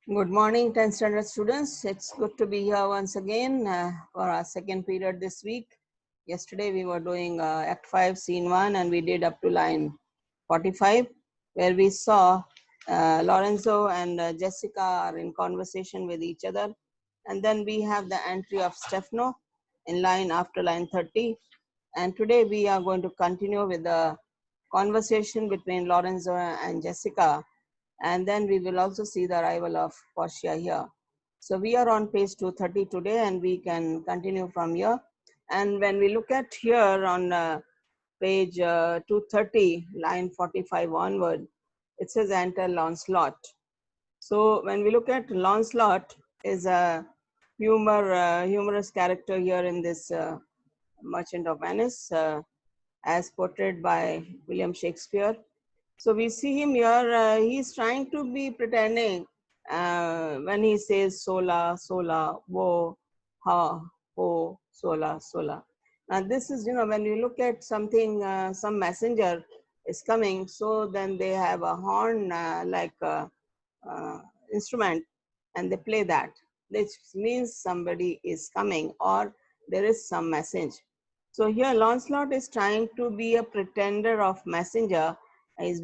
Good morning, 10th standard students. It's good to be here once again for our second period this week. Yesterday we were doing Act 5, Scene 1, and we did up to line 45, where we saw Lorenzo and Jessica are in conversation with each other. And then we have the entry of Stefano in line after line 30. And today we are going to continue with the conversation between Lorenzo and Jessica, and then we will also see the arrival of Portia here. So we are on page 230 today, and we can continue from here. And when we look at here on page 230, line 45 onward, it says enter Lancelot. So when we look at Lancelot, is a humorous character here in this Merchant of Venice, as portrayed by William Shakespeare. So we see him here, he's trying to be pretending when he says sola, sola, wo, ha, ho, sola, sola. Now this is, when you look at something, some messenger is coming, so then they have a horn like instrument and they play that, which means somebody is coming or there is some message. So here Lancelot is trying to be a pretender of messenger. He's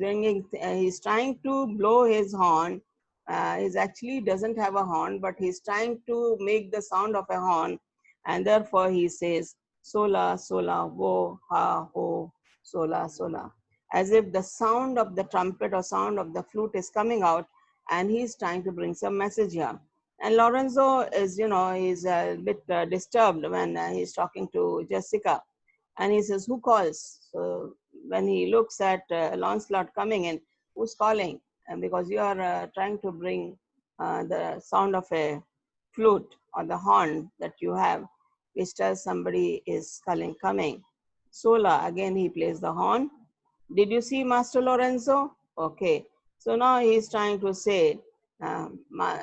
trying to blow his horn. He actually doesn't have a horn, but he's trying to make the sound of a horn, and therefore he says sola, sola, wo, ha, ho, sola, sola, as if the sound of the trumpet or sound of the flute is coming out, and he's trying to bring some message here. And Lorenzo is, he's a bit disturbed when he's talking to Jessica, and he says, "Who calls?" So when he looks at Lancelot coming in, who's calling? And because you are trying to bring the sound of a flute or the horn that you have, which tells somebody is coming. Sola, again he plays the horn. Did you see Master Lorenzo? Okay. So now he's trying to say,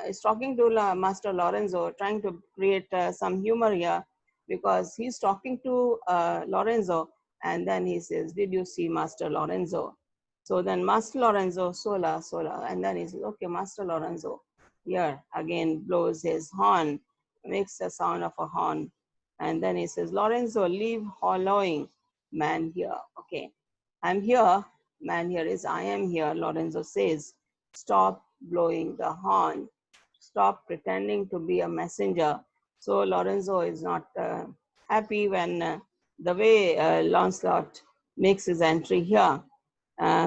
he's talking to Master Lorenzo, trying to create some humor here, because he's talking to Lorenzo, and then he says, "Did you see Master Lorenzo?" So then Master Lorenzo, sola, sola, and then he says, "Okay, Master Lorenzo," here again blows his horn, makes the sound of a horn, and then he says, "Lorenzo, leave hollowing, man here." Okay, "I'm here," man here is "I am here." Lorenzo says, "Stop blowing the horn. Stop pretending to be a messenger." So Lorenzo is not happy when the way Lancelot makes his entry here.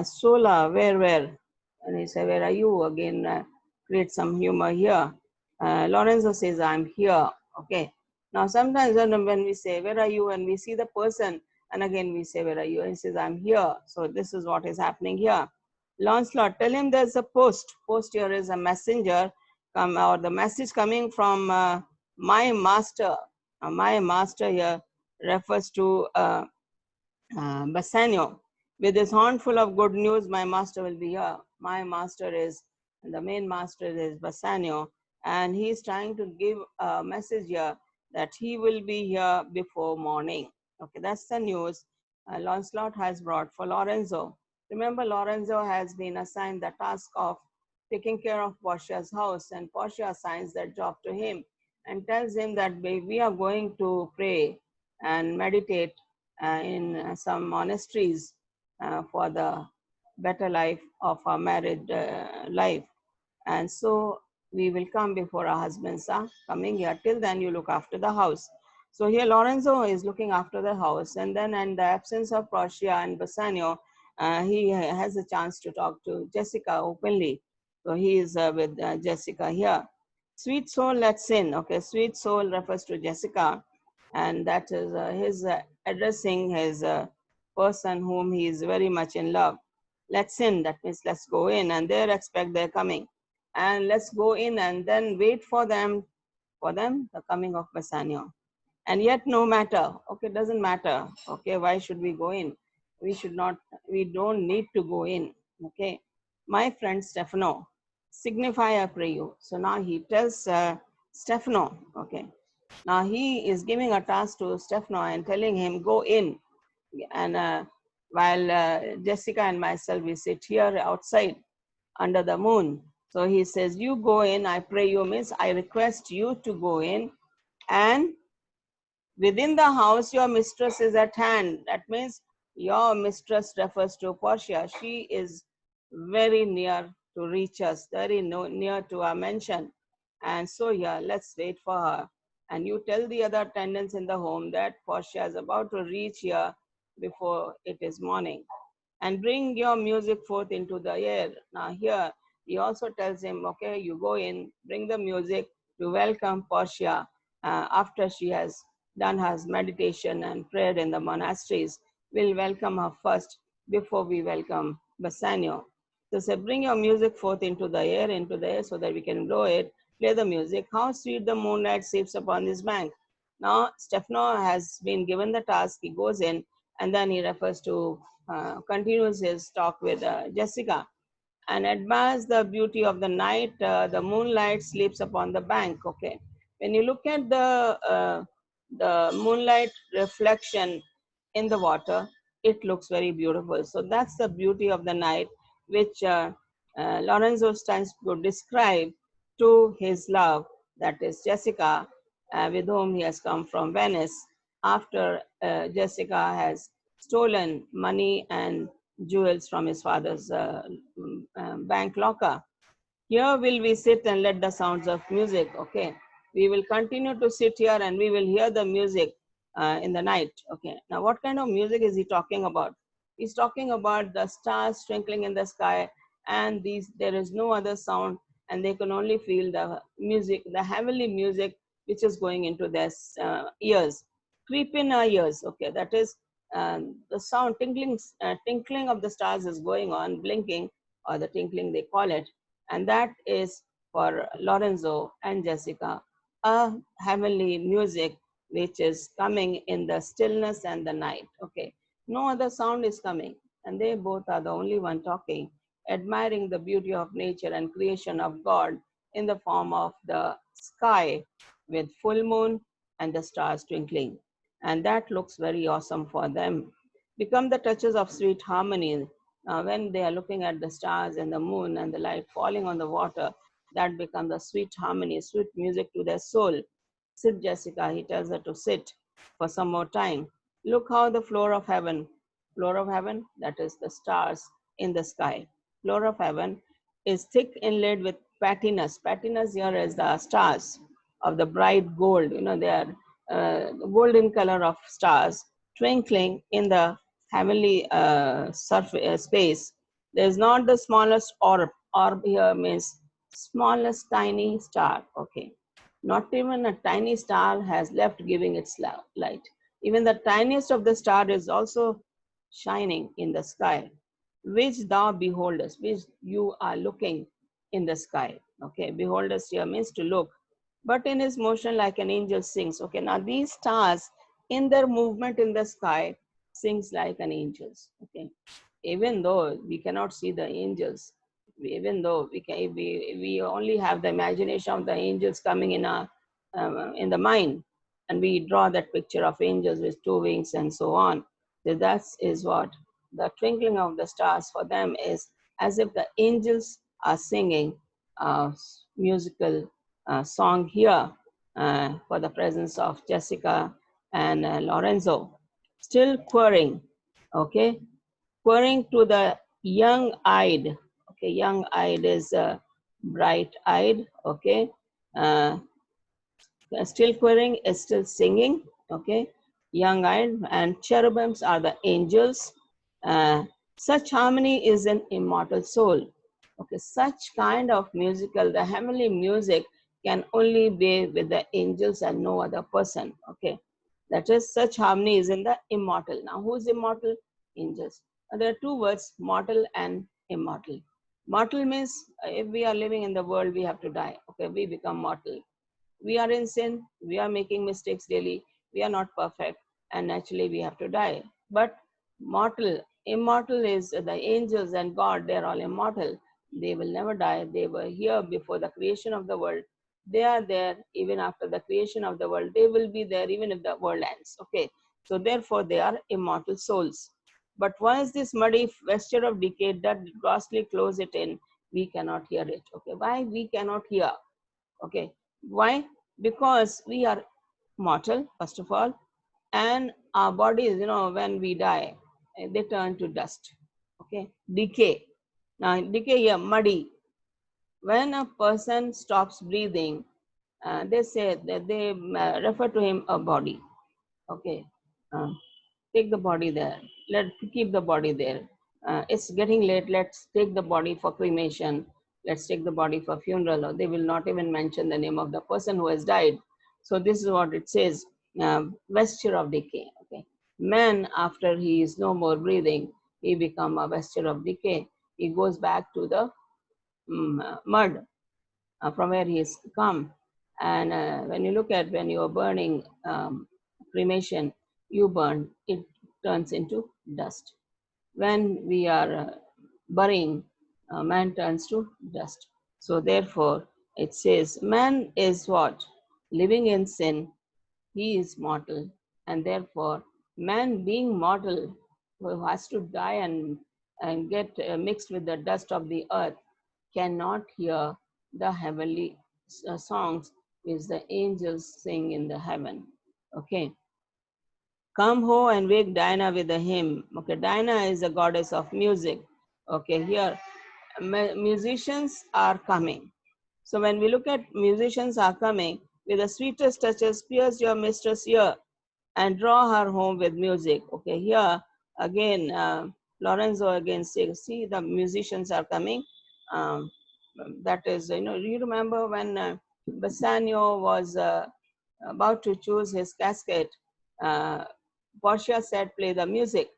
Sola, where? And he said, "Where are you?" Again, create some humor here. Lorenzo says, "I'm here." Okay. Now, sometimes when we say, "Where are you?" and we see the person, and again we say, "Where are you?" and he says, "I'm here." So this is what is happening here. Lancelot, tell him there's a post. Post here is a messenger, or the message coming from my master. My master here refers to Bassanio. "With his horn full of good news, my master will be here." My master is, the main master is Bassanio, and he is trying to give a message here that he will be here before morning. Okay, that's the news Lancelot has brought for Lorenzo. Remember, Lorenzo has been assigned the task of taking care of Portia's house, and Portia assigns that job to him and tells him that we are going to pray and meditate in some monasteries for the better life of our married life. And so we will come before our husbands are coming here. Till then, you look after the house. So here Lorenzo is looking after the house, and then in the absence of Portia and Bassanio, he has a chance to talk to Jessica openly. So he is with Jessica here. "Sweet soul, let's in." Okay, sweet soul refers to Jessica, and that is his addressing his person whom he is very much in love. "Let's in," that means let's go in, and they expect their coming. And let's go in and then wait for them, the coming of Bassanio. And yet no matter, okay, doesn't matter. Okay, why should we go in? We don't need to go in. Okay, "My friend Stefano, signify I pray you." So now he tells Stefano, okay, now he is giving a task to Stefano and telling him, "Go in." And while Jessica and myself, we sit here outside under the moon. So he says, you go in, I pray you, means I request you to go in, and within the house your mistress is at hand. That means your mistress refers to Portia. She is very near to reach us, very near to our mansion. And so yeah, let's wait for her. And you tell the other attendants in the home that Portia is about to reach here before it is morning, and bring your music forth into the air. Now here he also tells him, okay, you go in, bring the music to welcome Portia after she has done her meditation and prayer in the monasteries. We'll welcome her first before we welcome Bassanio. So say, bring your music forth into the air so that we can blow it, play the music. How sweet the moonlight sleeps upon this bank. Now Stefano has been given the task. He goes in and then he refers to continues his talk with Jessica, and admires the beauty of the night. The moonlight sleeps upon the bank. Okay, when you look at the moonlight reflection in the water, it looks very beautiful. So that's the beauty of the night, which Lorenzo stands to describe to his love, that is Jessica, with whom he has come from Venice after Jessica has stolen money and jewels from his father's bank locker. Here will we sit and let the sounds of music, okay? We will continue to sit here and we will hear the music in the night, okay? Now, what kind of music is he talking about? He's talking about the stars twinkling in the sky, and there is no other sound, and they can only feel the music, the heavenly music, which is going into their ears. Creep in our ears, okay? That is the sound, tinkling of the stars is going on, blinking, or the tinkling they call it, and that is for Lorenzo and Jessica, a heavenly music which is coming in the stillness and the night. Okay, no other sound is coming, and they both are the only one talking, admiring the beauty of nature and creation of God in the form of the sky with full moon and the stars twinkling. And that looks very awesome for them. Become the touches of sweet harmony. When they are looking at the stars and the moon and the light falling on the water, that becomes a sweet harmony, sweet music to their soul. Sit, Jessica, he tells her to sit for some more time. Look how the floor of heaven, that is the stars in the sky. Floor of heaven is thick inlaid with patinus. Patinus here is the stars of the bright gold. You know, they are golden color of stars twinkling in the heavenly space. There's not the smallest orb. Orb here means smallest tiny star. Okay, not even a tiny star has left giving its light. Even the tiniest of the star is also shining in the sky, which thou beholdest, which you are looking in the sky. Okay, beholdest here means to look, but in his motion like an angel sings. Okay, now these stars in their movement in the sky sings like an angel's. Okay, even though we cannot see the angels, even though we only have the imagination of the angels coming in the mind, and we draw that picture of angels with two wings and so on. So that is what the twinkling of the stars for them is, as if the angels are singing a musical song here for the presence of Jessica and Lorenzo. Still querying, okay? Referring to the young-eyed. Okay, young-eyed is bright-eyed. Okay, uh, still querying is still singing. Okay, young-eyed, and cherubims are the angels. Such harmony is an immortal soul. Okay, such kind of musical, the heavenly music can only be with the angels and no other person. Okay, that is, such harmony is in the immortal. Now, who is immortal? Angels. There are two words, mortal and immortal. Mortal means if we are living in the world, we have to die. Okay, we become mortal. We are in sin, we are making mistakes daily, we are not perfect, and naturally we have to die. But mortal, immortal is the angels and God, they're all immortal. They will never die. They were here before the creation of the world. They are there even after the creation of the world. They will be there even if the world ends. Okay. So therefore they are immortal souls. But once this muddy vesture of decay that grossly close it in, we cannot hear it. Okay, why we cannot hear? Okay, why? Because we are mortal, first of all, and our bodies, when we die, they turn to dust. Okay, decay. Now, decay here, muddy. When a person stops breathing, they say that they refer to him a body. Okay, uh, take the body there. Let keep the body there. It's getting late. Let's take the body for cremation. Let's take the body for funeral. Or they will not even mention the name of the person who has died. So this is what it says: vesture of decay. Okay, man, after he is no more breathing, he become a vesture of decay. He goes back to the mud from where he has come. And when you look at when you are burning cremation, you burn, it turns into dust. When we are burying, man turns to dust. So therefore, it says, man is what? Living in sin, he is mortal, and therefore, man being mortal, who has to die and get mixed with the dust of the earth, cannot hear the heavenly songs which the angels sing in the heaven. Okay. Come ho and wake Diana with a hymn. Okay, Diana is a goddess of music. Okay, here musicians are coming. So when we look at musicians are coming, with the sweetest touches, pierce your mistress' ear and draw her home with music. Okay, here again, Lorenzo again says, see, the musicians are coming. Um, that is, you remember when Bassanio was about to choose his casket, uh, Portia said, play the music.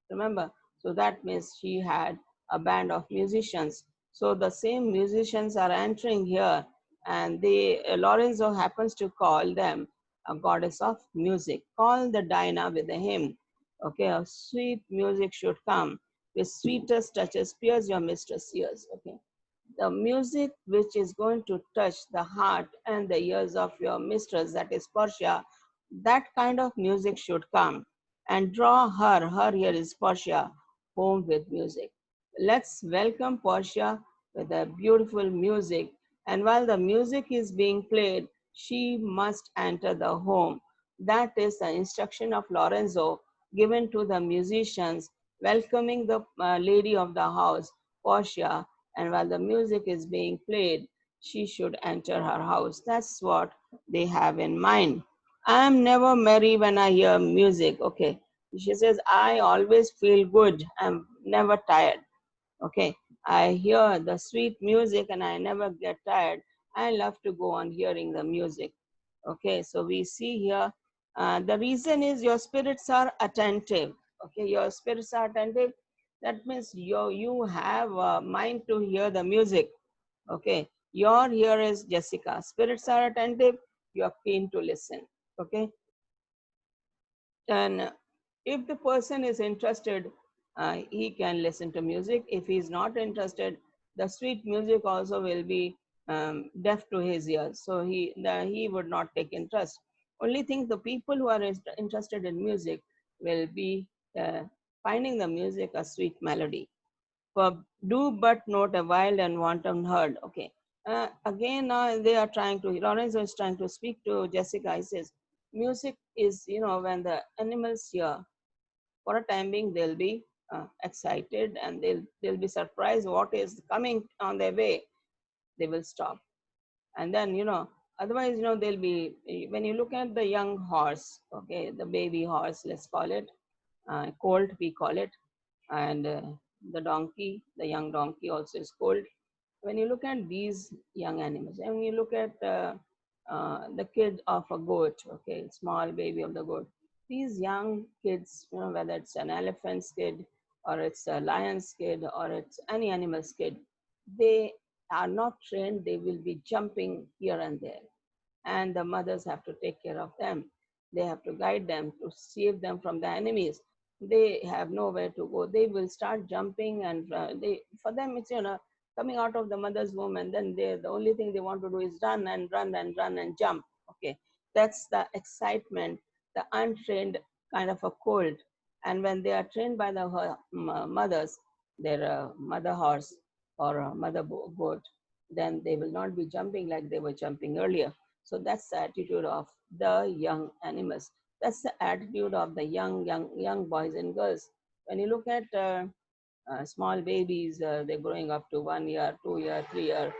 Remember? So that means she had a band of musicians. So the same musicians are entering here, and Lorenzo happens to call them a goddess of music. Call the Dinah with a hymn. Okay, a sweet music should come. With sweetest touches, pierce your mistress' ears. Okay, the music which is going to touch the heart and the ears of your mistress, that is Portia, that kind of music should come and draw her here is Portia, home with music. Let's welcome Portia with a beautiful music. And while the music is being played, she must enter the home. That is the instruction of Lorenzo given to the musicians, welcoming the lady of the house, Portia, and while the music is being played, she should enter her house. That's what they have in mind. I'm never merry when I hear music. Okay. She says, I always feel good. I'm never tired. Okay. I hear the sweet music and I never get tired. I love to go on hearing the music. Okay. So we see here, the reason is your spirits are attentive. Okay. Your spirits are attentive. That means you have a mind to hear the music. Okay. Your here is Jessica. Spirits are attentive. You are keen to listen. Okay. And if the person is interested, he can listen to music. If he is not interested, the sweet music also will be deaf to his ears. So he would not take interest. Only thing, the people who are interested in music will be finding the music a sweet melody. For do but note a wild and wanton herd. Okay. Again, they are trying to, Lorenzo is trying to speak to Jessica. He says, music is, when the animals hear, for a time being, they'll be excited and they'll be surprised what is coming on their way. They will stop. And then, otherwise, they'll be, when you look at the young horse, okay, the baby horse, let's call it, colt, we call it, and the donkey, the young donkey also is colt. When you look at these young animals, and when you look at the kid of a goat, okay, small baby of the goat, these young kids, whether it's an elephant's kid or it's a lion's kid or it's any animal's kid, they are not trained, they will be jumping here and there. And the mothers have to take care of them. They have to guide them to save them from the enemies. They have nowhere to go. They will start jumping, and for them it's coming out of the mother's womb, and then the only thing they want to do is run and run and run and jump. Okay, that's the excitement, the untrained kind of a colt. And when they are trained by the mothers, their mother horse or a mother goat, then they will not be jumping like they were jumping earlier. So that's the attitude of the young animals. That's the attitude of the young boys and girls. When you look at small babies, they're growing up to 1 year, 2 year, 3 year,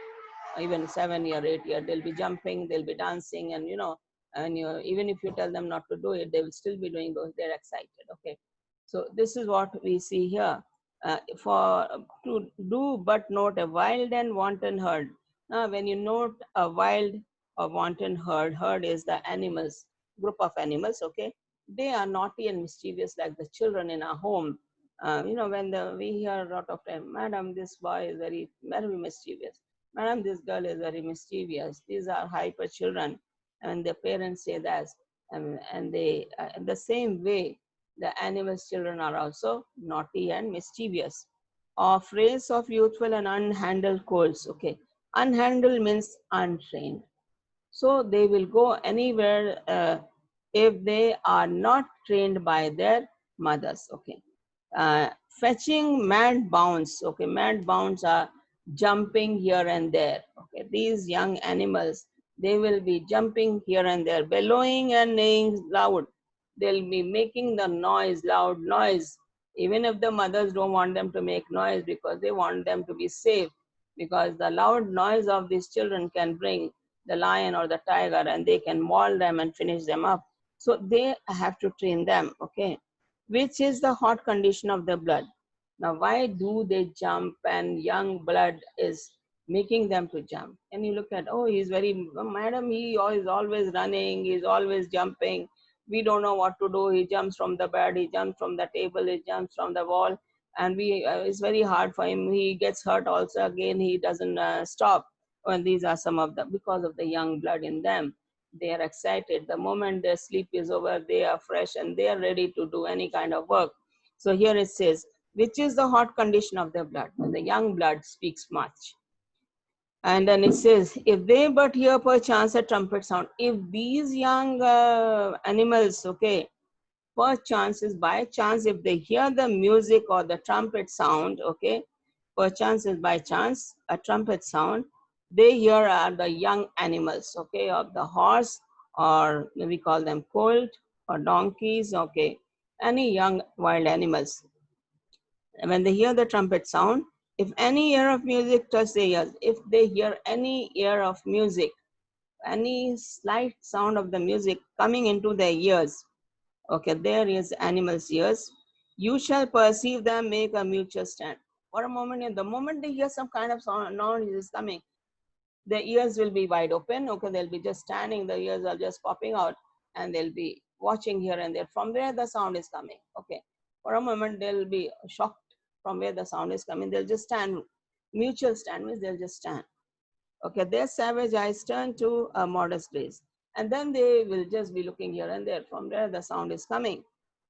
even 7 year, 8 year, they'll be jumping, they'll be dancing, and and even if you tell them not to do it, they will still be doing those. They're excited. Okay, so this is what we see here. For to do but note a wild and wanton herd. Now, when you note a wild or wanton herd, herd is the animals, group of animals. Okay, they are naughty and mischievous like the children in our home. When we hear a lot of time, Madam, this boy is very mischievous. Madam, this girl is very mischievous. These are hyper children, and the parents say that, and they, the same way, the animals' children are also naughty and mischievous. Of race of youthful and unhandled colts. Okay, unhandled means untrained. So they will go anywhere if they are not trained by their mothers. Okay, fetching mad bounds. Okay, mad bounds are jumping here and there. Okay, these young animals, they will be jumping here and there, bellowing and neighing loud. They'll be making the noise, loud noise, even if the mothers don't want them to make noise, because they want them to be safe, because the loud noise of these children can bring the lion or the tiger, and they can maul them and finish them up. So they have to train them. Okay, which is the hot condition of the blood. Now, why do they jump, and young blood is making them to jump? And you look at, oh, he's very, madam, he is always running, he's always jumping. We don't know what to do. He jumps from the bed, he jumps from the table, he jumps from the wall, and it's very hard for him. He gets hurt also. Again, he doesn't stop. And these are some of the, because of the young blood in them. They are excited. The moment their sleep is over, they are fresh and they are ready to do any kind of work. So here it says, which is the hot condition of the blood. And the young blood speaks much. And then it says, if they but hear perchance a trumpet sound. If these young animals, okay, perchance is by chance, if they hear the music or the trumpet sound, okay, perchance is by chance, a trumpet sound, they hear are the young animals, okay, of the horse, or we call them colt or donkeys, okay, any young wild animals. And when they hear the trumpet sound, if any ear of music touch their ears, if they hear any ear of music, any slight sound of the music coming into their ears, okay, there is animals' ears, you shall perceive them make a mutual stand. For a moment, in the moment they hear some kind of sound, noise is coming, the ears will be wide open. Okay, they'll be just standing, the ears are just popping out, and they'll be watching here and there from where the sound is coming. Okay, for a moment they'll be shocked from where the sound is coming. They'll just stand. Mutual stand means they'll just stand. Okay, their savage eyes turn to a modest gaze, and then they will just be looking here and there from where the sound is coming.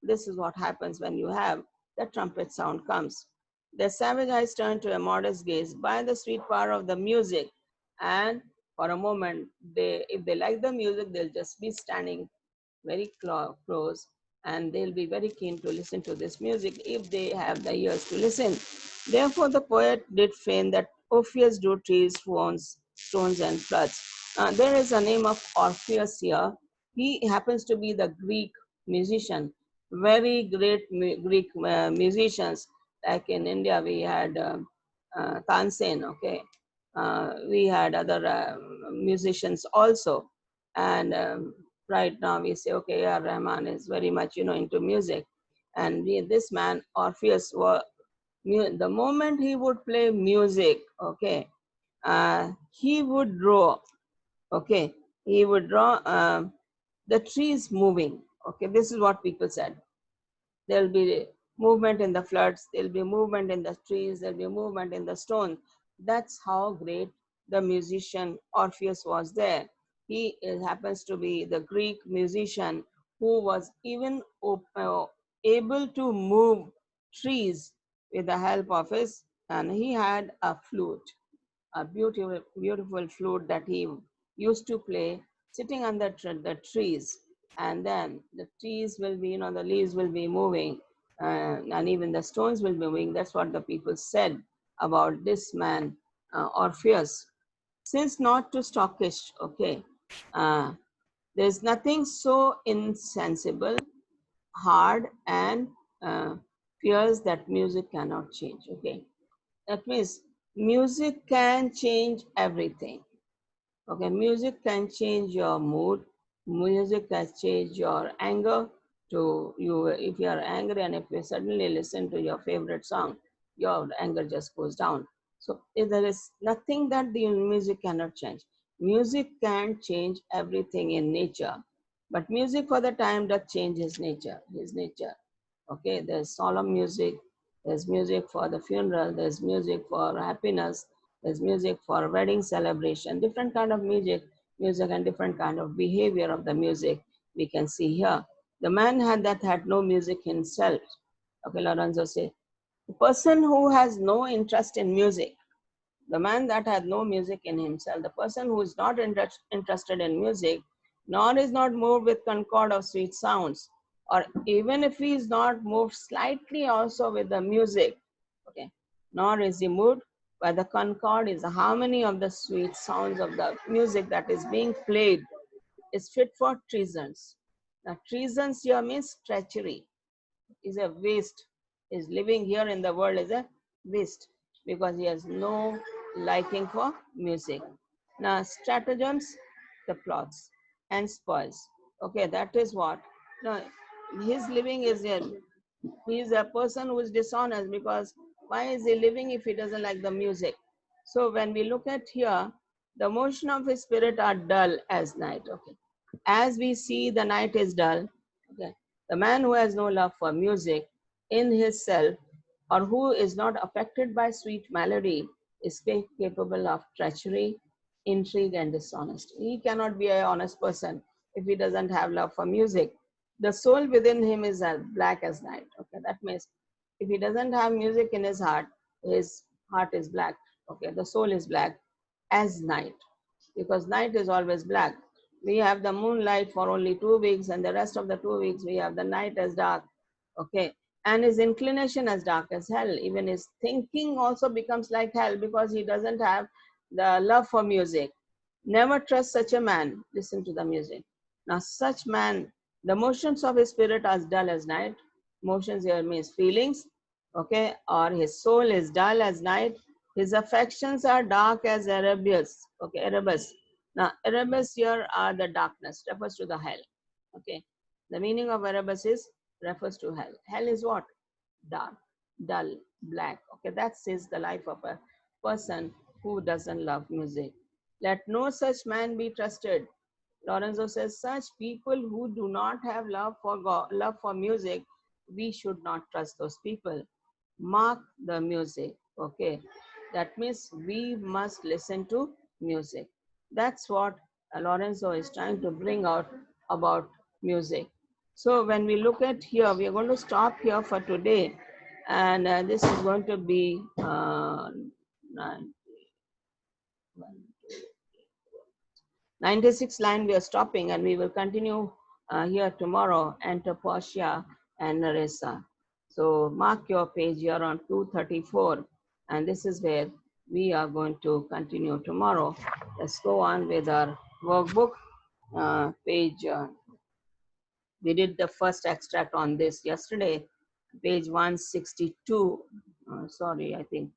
This is what happens when you have the trumpet sound comes. Their savage eyes turn to a modest gaze by the sweet power of the music, and for a moment, if they like the music, they'll just be standing very close, and they'll be very keen to listen to this music if they have the ears to listen. Therefore, the poet did feign that Orpheus drew trees, stones, and floods. There is a name of Orpheus here. He happens to be the Greek musician, very great Greek musicians. Like in India, we had Tansen, okay. We had other musicians also. And right now we say, okay, yeah, Rahman is very much, into music. And this man, Orpheus, the moment he would play music, okay, he would draw, okay, he would draw the trees moving. Okay, this is what people said. There'll be movement in the floods, there'll be movement in the trees, there'll be movement in the stones. That's how great the musician Orpheus was there. He happens to be the Greek musician who was even able to move trees with the help of his, and he had a flute, a beautiful flute that he used to play sitting under the trees. And then the trees will be, the leaves will be moving, and even the stones will be moving. That's what the people said about this man, Orpheus. Since not too stockish, okay, uh, there's nothing so insensible, hard, and uh, fierce that music cannot change, okay. That means music can change everything. Okay, music can change your mood. Music can change your anger to you. If you are angry and if you suddenly listen to your favorite song, your anger just goes down. So there is nothing that the music cannot change. Music can change everything in nature, but music for the time does change his nature. His nature. Okay, there's solemn music. There's music for the funeral. There's music for happiness. There's music for wedding celebration, different kind of music and different kind of behavior of the music we can see here. The man had no music himself. Okay, Lorenzo say, the person who has no interest in music, the man that has no music in himself, the person who is not interested in music, nor is not moved with concord of sweet sounds, or even if he is not moved slightly also with the music, okay, nor is he moved by the concord is the harmony of the sweet sounds of the music that is being played, is fit for treasons. Now, treasons here means treachery, is a waste. Is living here in the world is a waste because he has no liking for music. Now, stratagems, the plots and spoils. Okay, that is what. Now, his living is a, he is a person who is dishonest because why is he living if he doesn't like the music? So when we look at here, the motion of his spirit are dull as night. Okay, as we see the night is dull. Okay, the man who has no love for music in his self, or who is not affected by sweet melody, is capable of treachery, intrigue, and dishonesty. He cannot be an honest person if he doesn't have love for music. The soul within him is as black as night. Okay, that means if he doesn't have music in his heart is black. Okay, the soul is black as night because night is always black. We have the moonlight for only 2 weeks, and the rest of the 2 weeks we have the night as dark. Okay, and his inclination as dark as hell. Even his thinking also becomes like hell because he doesn't have the love for music. Never trust such a man. Listen to the music. Now, such man, the motions of his spirit are dull as night. Motions here means feelings, okay, or his soul is dull as night. His affections are dark as Erebus, okay, Erebus. Now, Erebus here are the darkness, refers to the hell, okay. The meaning of Erebus is refers to hell. Hell is what? Dark, dull, black. Okay, that says the life of a person who doesn't love music. Let no such man be trusted. Lorenzo says such people who do not have love for God, love for music, we should not trust those people. Mark the music. Okay, that means we must listen to music. That's what Lorenzo is trying to bring out about music. So when we look at here, we are going to stop here for today, and this is going to be 96 line. We are stopping, and we will continue here tomorrow. Enter Portia and Narissa. So mark your page here on 234, and this is where we are going to continue tomorrow. Let's go on with our workbook page. We did the first extract on this yesterday, page 162. Sorry, I think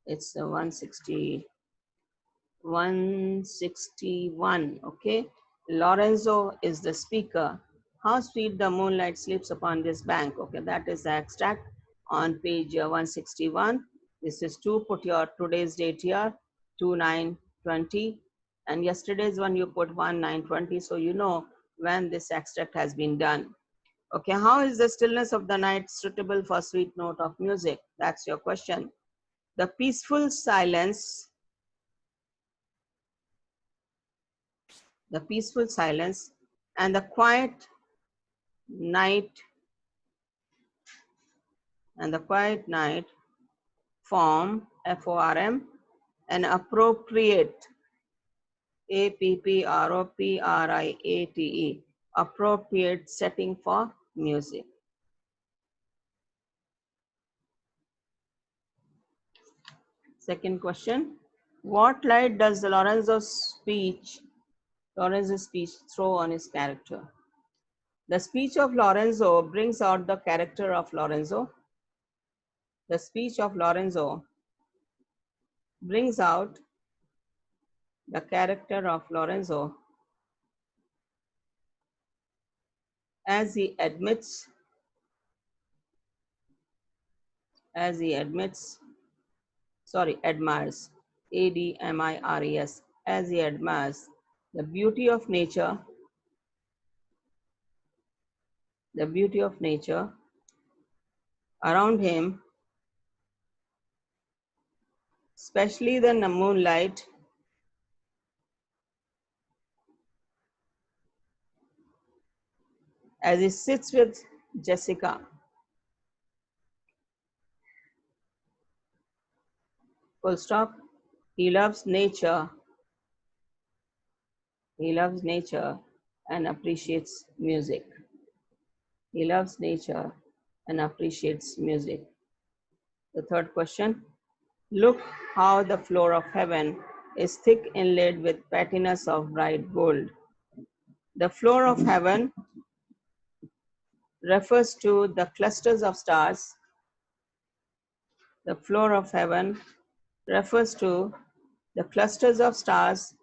it's 161. Okay, Lorenzo is the speaker. How sweet the moonlight sleeps upon this bank. Okay, that is the extract on page 161. This is 2. Put your today's date here, 2/9/20, and yesterday's one you put 1/9/20, so you know when this extract has been done. Okay, how is the stillness of the night suitable for sweet note of music? That's your question. The peaceful silence, the peaceful silence and the quiet night form, FORM, an appropriate, APPROPRIATE, appropriate setting for music. Second question. What light does the Lorenzo's speech throw on his character? The speech of Lorenzo brings out the character of Lorenzo. The speech of Lorenzo brings out the character of Lorenzo as he admits, admires, ADMIRES, as he admires the beauty of nature, around him, especially the moonlight, as he sits with Jessica. Full stop. He loves nature. He loves nature and appreciates music. He loves nature and appreciates music. The third question. Look how the floor of heaven is thick inlaid with patinas of bright gold. The floor of heaven refers to the clusters of stars. The floor of heaven refers to the clusters of stars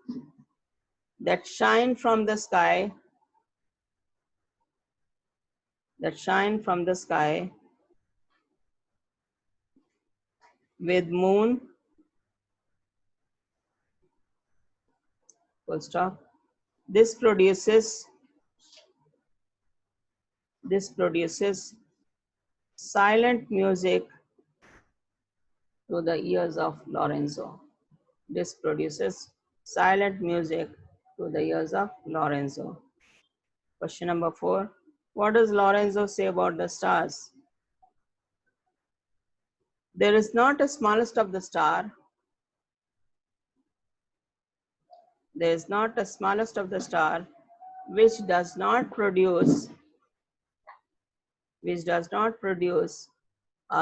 that shine from the sky, with moon, full stop. This produces silent music to the ears of Lorenzo. This produces silent music to the ears of Lorenzo. Question number 4. What does Lorenzo say about the stars? There is not a smallest of the star. There is not a smallest of the star which does not produce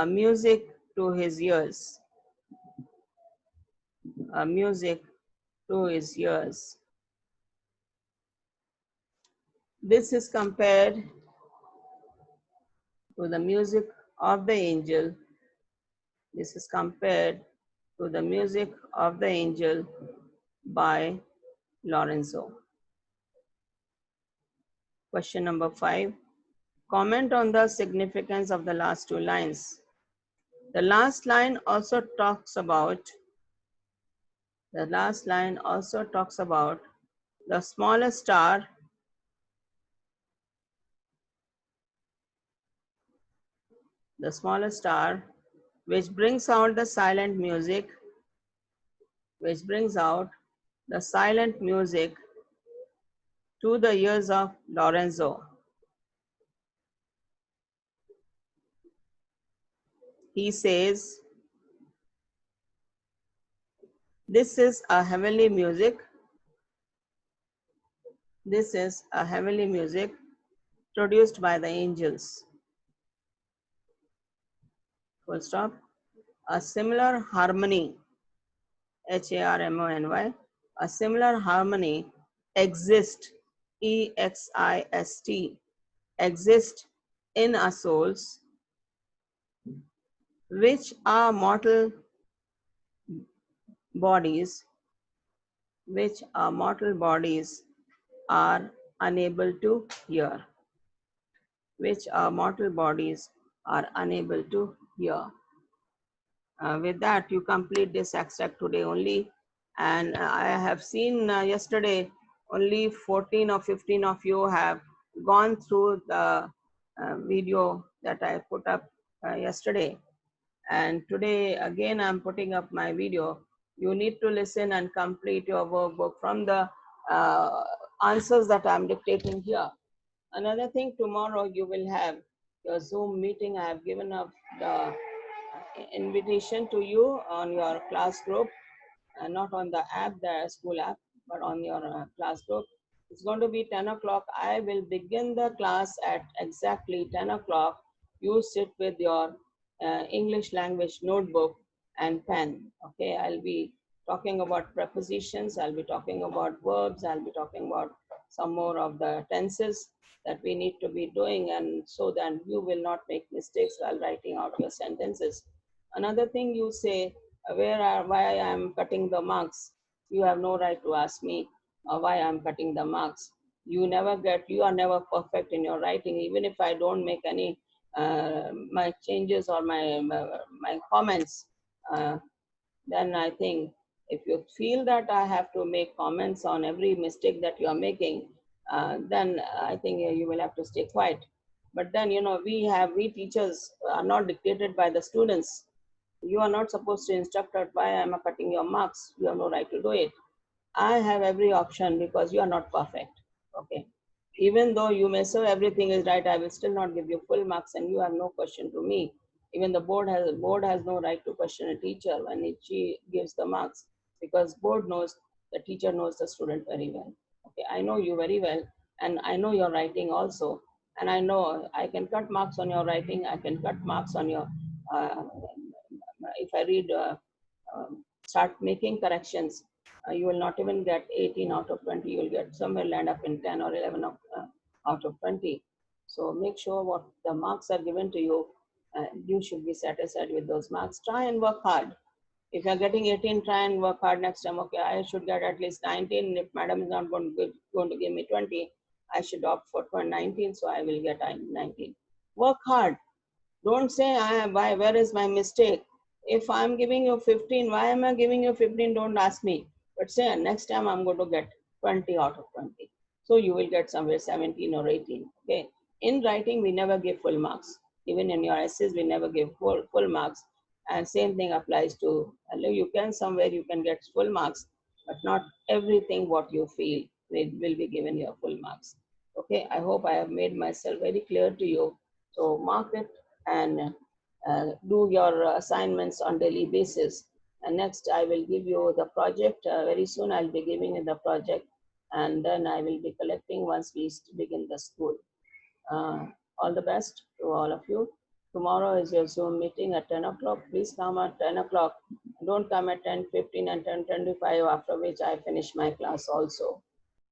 music to his ears. Music to his ears. This is compared to the music of the angel. This is compared to the music of the angel by Lorenzo. Question number 5. Comment on the significance of the last two lines. The last line also talks about the smallest star which brings out the silent music to the ears of Lorenzo. He says, this is a heavenly music. This is a heavenly music produced by the angels. Full stop. A similar harmony, HARMONY, a similar harmony exists, EXIST, exist in our souls, which are mortal bodies are unable to hear. With that, you complete this extract today only. And I have seen yesterday only 14 or 15 of you have gone through the video that I put up yesterday. And today again I'm putting up my video. You need to listen and complete your workbook from the answers that I'm dictating here. Another thing, tomorrow you will have your Zoom meeting. I have given up the invitation to you on your class group, not on the app, the school app, but on your class group. It's going to be 10 o'clock. I will begin the class at exactly 10 o'clock. You sit with your English language notebook and pen. Okay, I'll be talking about prepositions, I'll be talking about verbs, I'll be talking about some more of the tenses that we need to be doing, and so that you will not make mistakes while writing out your sentences. Another thing you say, why I am cutting the marks. You have no right to ask me why I'm cutting the marks. You are never perfect in your writing. Even if I don't make any my changes or my comments, uh, then I think if you feel that I have to make comments on every mistake that you are making, then I think you will have to stay quiet. But then, we teachers are not dictated by the students. You are not supposed to instruct her why am I cutting your marks. You have no right to do it. I have every option because you are not perfect. Okay. Even though you may say everything is right, I will still not give you full marks, and you have no question to me. Even the board has no right to question a teacher when she gives the marks, because board knows the teacher knows the student very well. Okay, I know you very well, and I know your writing also, and I know I can cut marks on your writing. I can cut marks on your uh, if I start making corrections, you will not even get 18 out of 20. You will get somewhere land up in 10 or 11 out of 20. So make sure what the marks are given to you, you should be satisfied with those marks. Try and work hard. If you're getting 18, try and work hard next time. Okay, I should get at least 19. If madam is not going to give me 20, I should opt for 19, so I will get 19. Work hard. Don't say, where is my mistake? If I'm giving you 15, why am I giving you 15? Don't ask me. But say, next time I'm going to get 20 out of 20. So you will get somewhere 17 or 18. Okay. In writing, we never give full marks. Even in your essays, we never give full marks. And same thing applies to, somewhere you can get full marks, but not everything what you feel will be given your full marks. Okay. I hope I have made myself very clear to you. So mark it and do your assignments on daily basis. And next, I will give you the project. Very soon, I'll be giving you the project, and then I will be collecting once we begin the school. Uh, all the best to all of you. Tomorrow is your Zoom meeting at 10 o'clock. Please come at 10 o'clock. Don't come at 10:15 and 10:25, after which I finish my class also.